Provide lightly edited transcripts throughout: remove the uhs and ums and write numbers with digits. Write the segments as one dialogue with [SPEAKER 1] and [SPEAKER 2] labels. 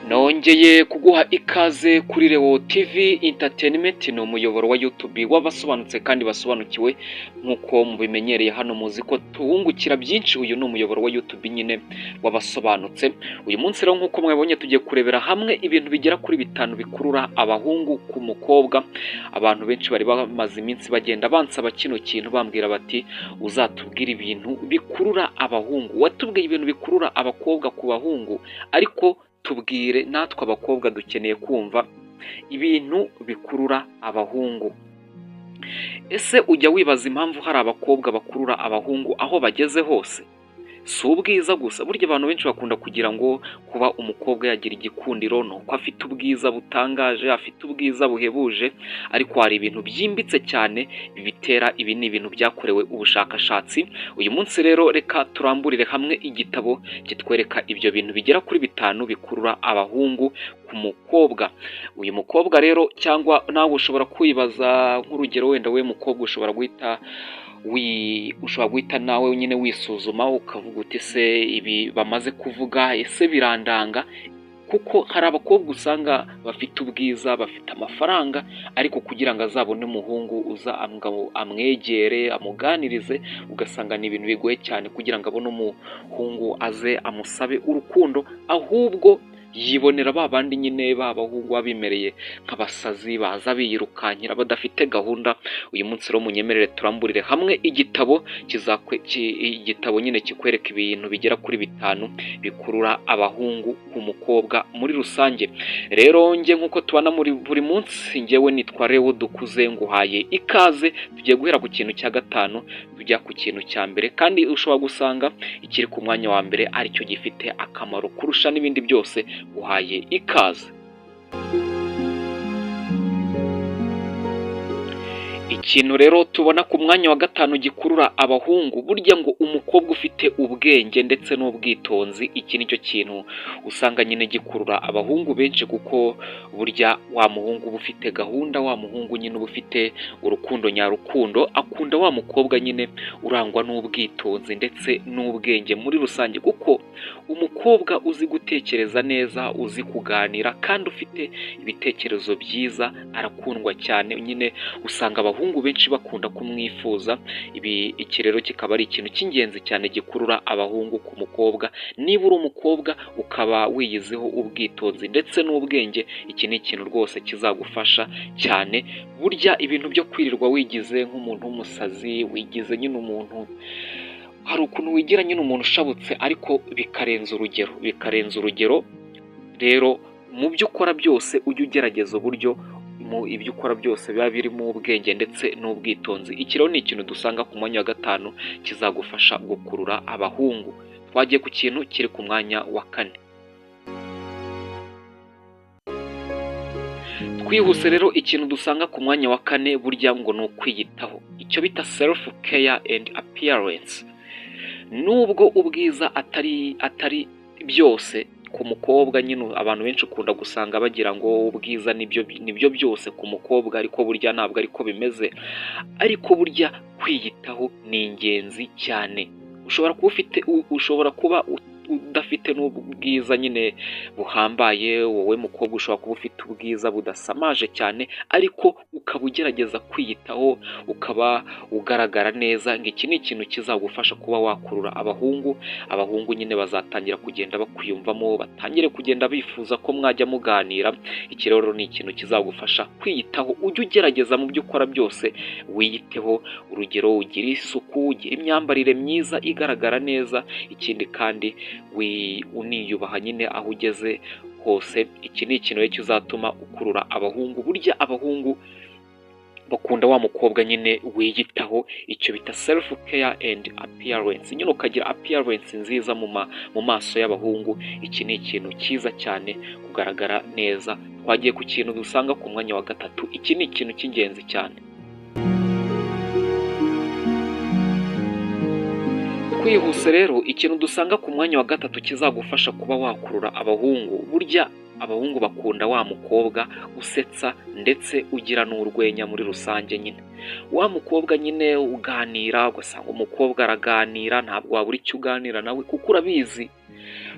[SPEAKER 1] Nongeye kuguha ikaze kuri Leo TV Entertainment, ni umuyoboro wa YouTube w'abasobanutse kandi basobanukiwe nk'uko mubimenyereye hano, muzi ko tuwungukira byinshi. Uyu ni umuyoboro wa YouTube nyine w'abasobanutse. Uyu munsi rero nk'uko mwabonye tugiye kurebera hamwe ibintu bigera kuri 5 bikurura abahungu ku mukobwa. Abantu benshi bari bamaze iminsi bagenda bansaba kino kintu bambwira bati uzatubwira ibintu bikurura abahungu, watubwiye ibintu bikurura abakobwa ku bahungu, ariko tubwire natwe abakobwa dukeneye kumva ibintu bikurura abahungu. Ese ujya wibaza impamvu hari abakobwa bakurura abahungu aho bageze hose? Si ubwiza gusa, burya abantu benshi bakunda kugira ngo kuba umukobwa yagira igikundiro nuko afite ubwiza butangaje, afite ubwiza buhebuje, ariko hari ibintu byimbitse cyane bibitera. Ibi ni ibintu byakorewe ubushakashatsi. Uyu munsi rero reka turamburire hamwe igitabo kitwereka ibyo bintu bigera kuri 5 bikurura abahungu ku mukobwa. Uyu mukobwa rero, cyangwa nawe ushobora kwibaza nk'urugero, wenda we mukobwa ushobora guhita nawe nyine wisuzuma ukavuga uti se ibi bamaze kuvuga ese birandanga? Kuko hari abakobwa usanga bafite ubwiza, bafite amafaranga, ariko kugira ngo azabone umuhungu uza amwegere amuganirize, ugasanga ni ibintu bigoye cyane kugira ngo abone umuhungu aze amusabe urukundo, ahubwo yibonera ba bandi nyine b'abahungu babimereye nk'abasazi, baza biyirukankira badafite gahunda. Uyu munsi rero munyemerere turamburire hamwe igitabo igitabo nyine kikwereka ibintu bigera kuri 5 bikurura abahungu ku mukobwa muri rusange. Rero njye nk'uko tubana muri buri munsi, njyewe nitwa Leo Dukuze, nguhaye ikaze. Tugiye guhera ku kintu cya 5 tujya ku kintu cya mbere, kandi ushobora gusanga ikiri ku mwanya wa mbere aricyo gifite akamaro kurusha n'ibindi byose. Uhaye ikaze. Ikintu rero tubona ku mwanya wa 5 gikurura abahungu, burya ngo umukobwa ufite ubwenge ndetse n'ubwitonzi, iki nicyo kintu usanga nyine gikurura abahungu benshi, kuko burya wa muhungu uba ufite gahunda, wa muhungu nyine uba ufite urukundo nyarukundo, akunda wa mukobwa nyine urangwa n'ubwitonzi ndetse n'ubwenge muri rusange. Kuko umukobwa uzi gutekereza neza, uzi kuganira, kandi ufite ibitekerezo byiza arakundwa cyane. Nyine usanga abahungu benshi bakunda kumwifuza. Iki rero kikaba ari ikintu cy'ingenzi cyane gikurura abahungu ku mukobwa. Niba uri umukobwa ukaba wiyiziho ubwitonzi ndetse n'ubwenge, iki ni ikintu rwose kizagufasha cyane. Burya ibintu byo kwirirwa wigize nk'umuntu w'umusazi, wigize nyine umuntu, hari ukuntu wigira nyine umuntu ushabutse, ariko bikarenza urugero. Rero mu byo ukora byose ujye ugerageza uburyo ibyo ukora byose biba birimo ubwenge ndetse n'ubwitonzi. Iki rero ni ikintu dusanga ku mwanya wa 5 kizagufasha gukurura abahungu. Twagiye ku kintu kiri ku mwanya wa 4. Twihuse rero, ikintu dusanga ku mwanya wa 4 burya ngo ni ukwiyitaho, icyo bita self care and appearance. Nubwo ubwiza atari byose ku mukobwa, nyine abantu benshi ukunda gusanga bagira ngo ubwiza nibyo byose ku mukobwa, ariko burya ntabwo ariko bimeze. Ariko burya kwiyitaho ni ingenzi cyane. Ushobora kuba udafite n'ubwiza nyine buhambaye, wowe mukobwa ushobora kuba ufite ubwiza budasamaje cyane, ariko ukaba ugerageza kwiyitaho, ukaba ugaragara neza. Iki ni ikintu kizagufasha kuba wakurura abahungu. Abahungu nyine bazatangira kugenda bakwiyumvamo, batangire kugenda bifuza ko mwajya muganira. Iki rero ni ikintu kizagufasha kwiyitaho. Ujye ugerageza mu byo ukora byose wiyiteho, urugero ugira isuku, ugira imyambarire myiza igaragara neza. Ikindi kandi uniyubaha nyine aho ugeze hose. Iki ni ikintu rero kizatuma ukurura abahungu. Burya abahungu bakunda wa mukobwa nyine wiyitaho, icyo bita self care and appearance. Nyine ukagira appearance nziza mu maso y'abahungu. Iki ni ikintu cyiza cyane, kugaragara neza. Twagiye ku kintu dusanga ku mwanya wa 3. Iki ni ikintu cy'ingenzi cyane. Twihuse rero, ikintu dusanga ku mwanya wa 3 kizagufasha kuba wakurura abahungu, burya abahungu bakunda wa mukobwa usetsa ndetse ugira n'urwenya muri rusange nyine. Wa mukobwa nyine uganira, ugasanga umukobwa araganira, ntabwo wabura icyo uganira nawe kuko urabizi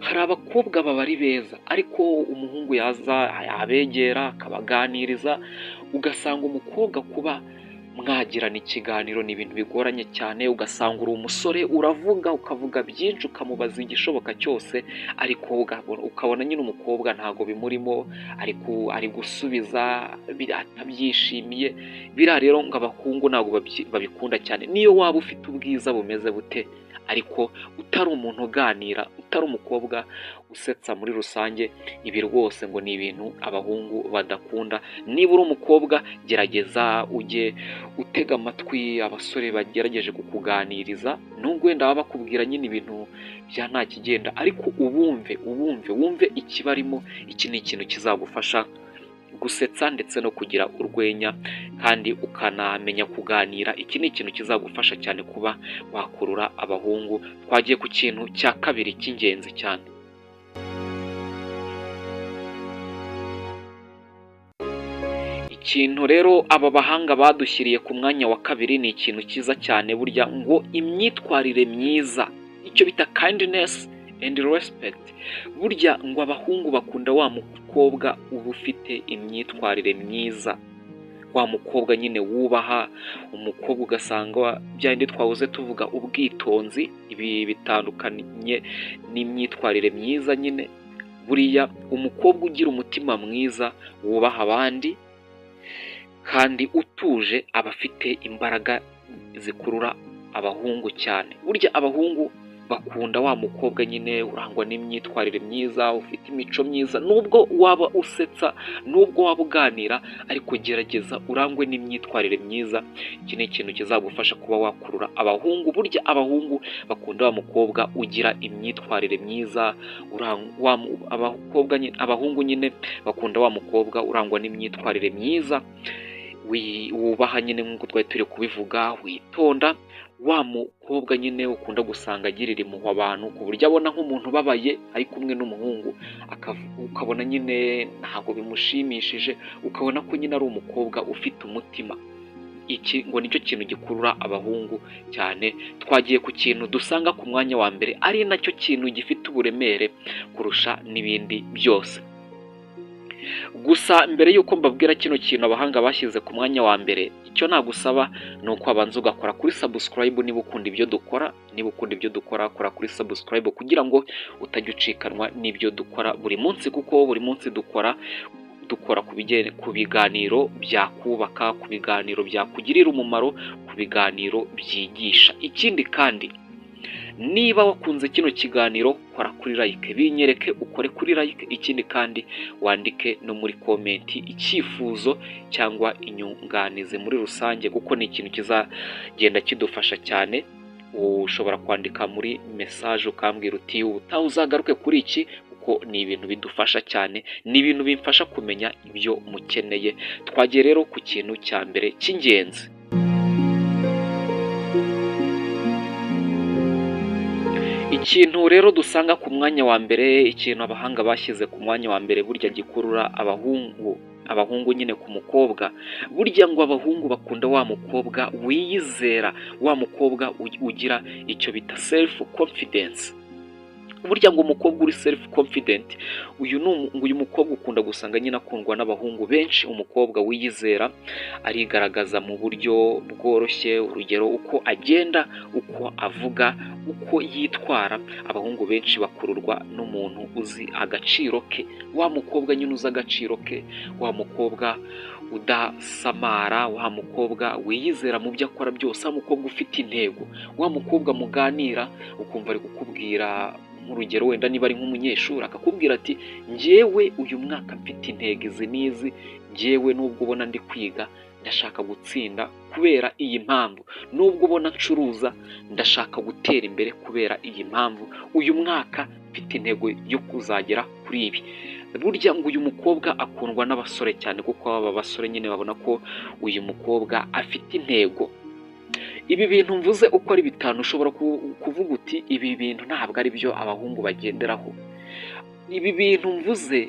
[SPEAKER 1] hari abakobwa baba ari beza ariko umuhungu yaza yabegera akabaganiriza, ugasanga umukobwa kuba mwagirana ikiganiro ni ibintu bigoranye cyane, ugasanga uri umusore uravuga ukavuga byinshi ukamubaza igishoboka cyose, ariko ukabona nyine umukobwa ntago bimurimo, ari gusubiza atabyishimiye. Biriya rero ngo abahungu ntabwo babikunda cyane, niyo waba ufite ubwiza bumeze bute ariko utari umuntu uganira, utari umukobwa usetsa muri rusange, ibi rwose ngo ni ibintu abahungu badakunda. Niba uri umukobwa gerageza ujye utega amatwi abasore bagerageje kukuganiriza, nubwo wenda baba bakubwira nyine ibintu bya nta kigenda, ariko wumve ikibarimo. Iki ni ikintu kizagufasha gusetsa ndetse no kugira urwenya kandi ukanamenya kuganira. Iki ni ikintu kizagufasha cyane kuba wakurura abahungu. Twagiye ku kintu cya kabiri cy'ingenzi cyane. Ikintu rero aba bahanga badushyiriye ku mwanya wa kabiri ni ikintu cyiza cyane burya, ngo imyitwarire myiza, icyo bita kindness and respect. Burya ngo abahungu bakunda wa mukobwa uba ufite imyitwarire myiza, wa mukobwa nyine wubaha, umukobwa ugasanga byandi twahoze tuvuga ubwitonzi, ibi bitandukanye n'imyitwarire myiza nyine. Buriya umukobwa ugira umutima mwiza, wubaha abandi kandi utuje, aba afite imbaraga zikurura abahungu cyane. Burya abahungu bakunda wa mukobwa nyine urangwa n'imyitwarire myiza, ufite imico myiza. Nubwo waba usetsa, nubwo waba uganira, ariko gerageza urangwe n'imyitwarire myiza. Iki ni ikintu kizagufasha kuba wakurura abahungu. Burya abahungu bakunda wa mukobwa ugira imyitwarire myiza, abahungu nyine bakunda wa mukobwa urangwa n'imyitwarire myiza, wubaha nyine nk'uko twari turi kubivuga, witonda. Wa mukobwa nyine ukunda gusanga agirira impuhwe abantu, ku buryo abona nk'umuntu ubabaye ari kumwe n'umuhungu, ukabona nyine ntabwo bimushimishije, ukabona ko nyine ari umukobwa ufite umutima. Iki ngo nicyo kintu gikurura abahungu cyane. Twagiye ku kintu dusanga ku mwanya wa mbere, ari nacyo kintu gifite uburemere kurusha n'ibindi byose. Gusa mbere y'uko mbabwira kino kintu abahanga bashyize ku mwanya wa mbere, icyo nagusaba ni uko wabanza ugakora kuri subscribe niba ukunda ibyo dukora. Kora kuri subscribe kugira ngo utajya ucikanwa n'ibyo dukora buri munsi, kuko buri munsi dukora ku biganiro byakubaka, ku biganiro byakugirira umumaro, ku biganiro byigisha. Ikindi kandi, niba wakunze kino kiganiro kora kuri like, binyereke ukore kuri like. Ikindi kandi wandike no muri komenti icyifuzo cyangwa inyunganizi muri rusange, kuko ni ikintu kizagenda kidufasha cyane. Ushobora kwandika muri message ukambwira uti ubutaha uzagaruke kuri iki, kuko ni ibintu bidufasha cyane, ni ibintu bimfasha kumenya ibyo mukeneye. Twagiye rero ku kintu cya mbere cy'ingenzi. Ikintu rero dusanga ku mwanya wa mbere, ikintu abahanga bashyize ku mwanya wa mbere burya gikurura abahungu nyine ku mukobwa. Burya ngo abahungu bakunda wa mukobwa wiyizera, wa mukobwa ugira icyo bita self confidence. Burya ngo umukobwa uri self confident, uyu mukobwa ukunda gusanga nyine akundwa n'abahungu benshi. Umukobwa wiyizera arigaragaza mu buryo bworoshye, urugero uko agenda, uko avuga, uko yitwara. Abahungu benshi bakururwa n'umuntu uzi agaciro ke, wa mukobwa nyine uzi agaciro ke, wa mukobwa udasamara, wa mukobwa wiyizera mu byo akora byose, wa mukobwa ufite intego, wa mukobwa muganira ukumva ari kukubwira nk'urugero, wenda niba ari nk'umunyeshuri akakubwira ati njyewe uyu mwaka mfite intego izi n'izi, njyewe nubwo ubona ndi kwiga ndashaka gutsinda kubera iyi mpamvu, nubwo ubona ncuruza ndashaka gutera imbere kubera iyi mpamvu, uyu mwaka mfite intego yo kuzagera kuri ibi. Burya ngo uyu mukobwa akundwa n'abasore cyane, kuko aba basore nyine babona ko uyu mukobwa afite intego. Ibi bintu mvuze uko ari bitanu ushobora kuvuga uti ibi bintu ntabwo ari byo abahungu bagenderaho. Ibi bintu mvuze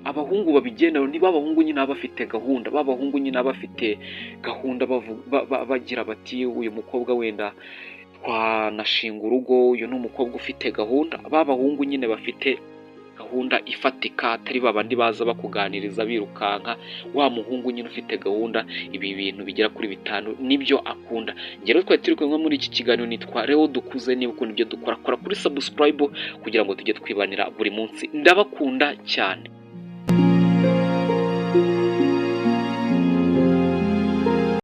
[SPEAKER 1] abahungu babigendana niba abahungu nyine baba bafite gahunda, b'abahungu nyine baba bafite gahunda bagira bati uyu mukobwa wenda twanashinga urugo, uyu ni umukobwa ufite gahunda, b'abahungu nyine bafite gahunda ifatika, atari babandi baza bakuganiriza birukanka, wa muhungu nyine ufite gahunda. Ibi bintu bigera kuri 5 nibyo akunda. Ngero twari turi kumwe muri iki kiganiro, nitwa Leo Dukuze. Niba ukunda ibyo dukora, kora kuri subscribe kugira ngo tujye twibanira buri munsi. Ndabakunda cyane.